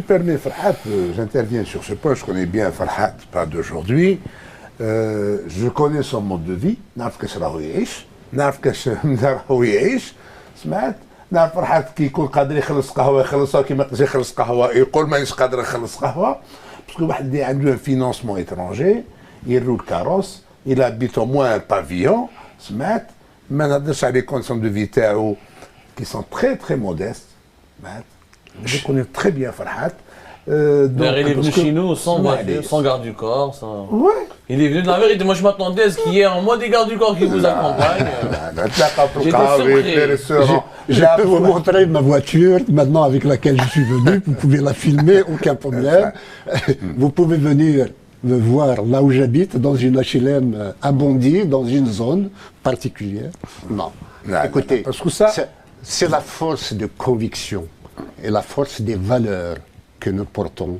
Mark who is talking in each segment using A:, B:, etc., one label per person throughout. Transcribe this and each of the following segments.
A: Permet Farhat, j'interviens sur ce point, je connais bien Farhat, pas d'aujourd'hui. Je connais son mode de vie, نعرف كيش راهو يعيش، نعرف كيش راهو يعيش، سمعت؟ نعرف فرحات كي يكون قادر يخلص قهوه يخلصها، كي ما يقدرش يخلص قهوه يقول مانيش قادر نخلص قهوه، باسكو واحد اللي عنده فينونسمون ايترونجي يرو الكاروس، il habite au moins un pavillon، سمعت؟ ما نهضرش على لي كونديسيون دو في تاعو qui sont très très modestes، سمعت؟ Je connais très bien Farhat.
B: Donc, il est venu chez nous sans voiture, sans garde du corps. Sans...
A: Ouais.
B: Il est venu de la vérité. Moi, je m'attendais à ce qu'il y ait un mois des gardes du corps qui vous accompagnent.
C: Je peux vous montrer ma voiture maintenant avec laquelle je suis venu. Vous pouvez la filmer, aucun problème. Vous pouvez venir me voir là où j'habite, dans une HLM à Bondy, dans une zone particulière. Non. Écoutez, c'est la force de conviction et la force des valeurs que nous portons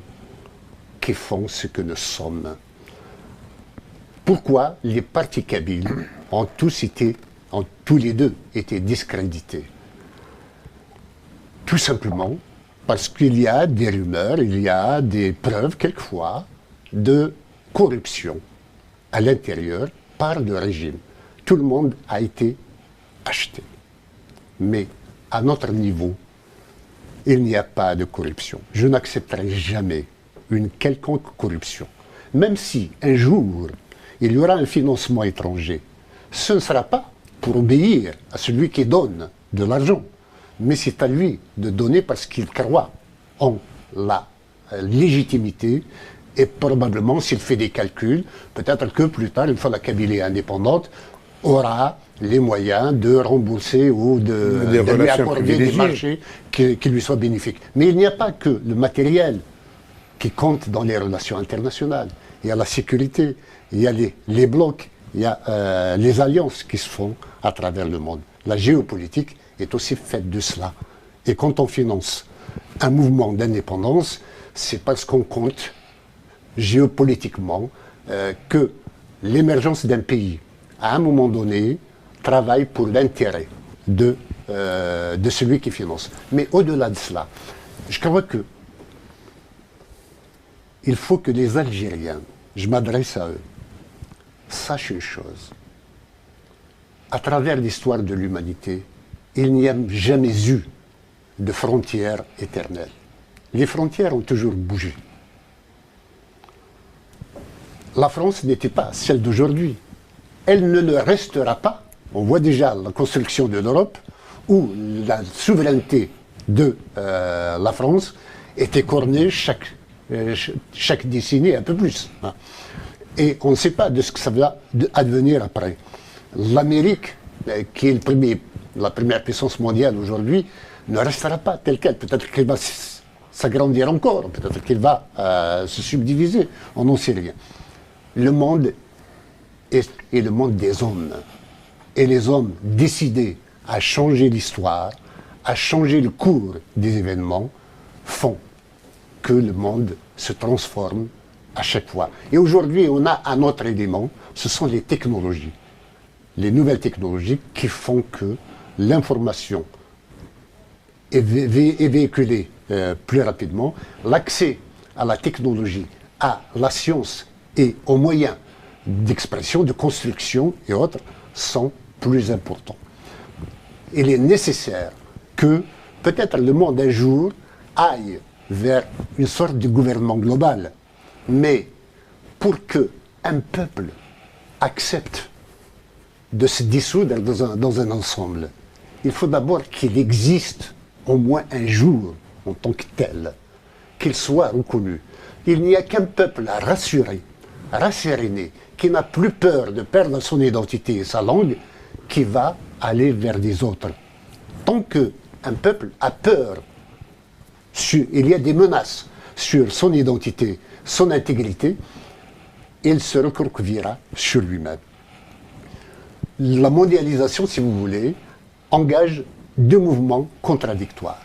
C: qui font ce que nous sommes. Pourquoi les partis kabyles ont tous les deux été discrédités? Tout simplement parce qu'il y a des rumeurs, il y a des preuves quelquefois de corruption à l'intérieur par le régime. Tout le monde a été acheté. Mais à notre niveau, il n'y a pas de corruption. Je n'accepterai jamais une quelconque corruption. Même si un jour, il y aura un financement étranger, ce ne sera pas pour obéir à celui qui donne de l'argent, mais c'est à lui de donner parce qu'il croit en la légitimité et probablement, s'il fait des calculs, peut-être que plus tard, une fois la Kabylie indépendante, aura les moyens de rembourser ou de lui accorder des marchés qui lui soient bénéfiques. Mais il n'y a pas que le matériel qui compte dans les relations internationales. Il y a la sécurité, il y a les blocs, il y a les alliances qui se font à travers le monde. La géopolitique est aussi faite de cela. Et quand on finance un mouvement d'indépendance, c'est parce qu'on compte géopolitiquement que l'émergence d'un pays, à un moment donné, travaille pour l'intérêt de celui qui finance. Mais au-delà de cela, je crois que il faut que les Algériens, je m'adresse à eux, sachent une chose. À travers l'histoire de l'humanité, il n'y a jamais eu de frontières éternelles. Les frontières ont toujours bougé. La France n'était pas celle d'aujourd'hui. Elle ne le restera pas. On voit déjà la construction de l'Europe où la souveraineté de la France est écornée chaque décennie un peu plus. Et on ne sait pas de ce que ça va advenir après. L'Amérique, qui est la première puissance mondiale aujourd'hui, ne restera pas telle qu'elle. Peut-être qu'elle va s'agrandir encore, peut-être qu'elle va se subdiviser, on n'en sait rien. Le monde est le monde des hommes. Et les hommes décidés à changer l'histoire, à changer le cours des événements, font que le monde se transforme à chaque fois. Et aujourd'hui, on a un autre élément, ce sont les technologies. Les nouvelles technologies qui font que l'information est véhiculée plus rapidement. L'accès à la technologie, à la science et aux moyens d'expression, de construction et autres sont plus importants. Il est nécessaire que peut-être le monde un jour aille vers une sorte de gouvernement global. Mais pour qu'un peuple accepte de se dissoudre dans un ensemble, il faut d'abord qu'il existe au moins un jour en tant que tel, qu'il soit reconnu. Il n'y a qu'un peuple rassuré, rasséréné, qui n'a plus peur de perdre son identité et sa langue, qui va aller vers des autres. Tant qu'un peuple a peur, il y a des menaces sur son identité, son intégrité, il se recroquevillera sur lui-même. La mondialisation, si vous voulez, engage deux mouvements contradictoires.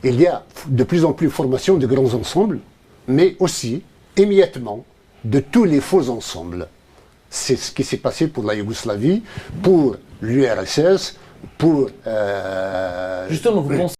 C: Il y a de plus en plus formation de grands ensembles, mais aussi émiettement de tous les faux ensembles. C'est ce qui s'est passé pour la Yougoslavie, pour l'URSS, pour...
B: Justement, vous pensez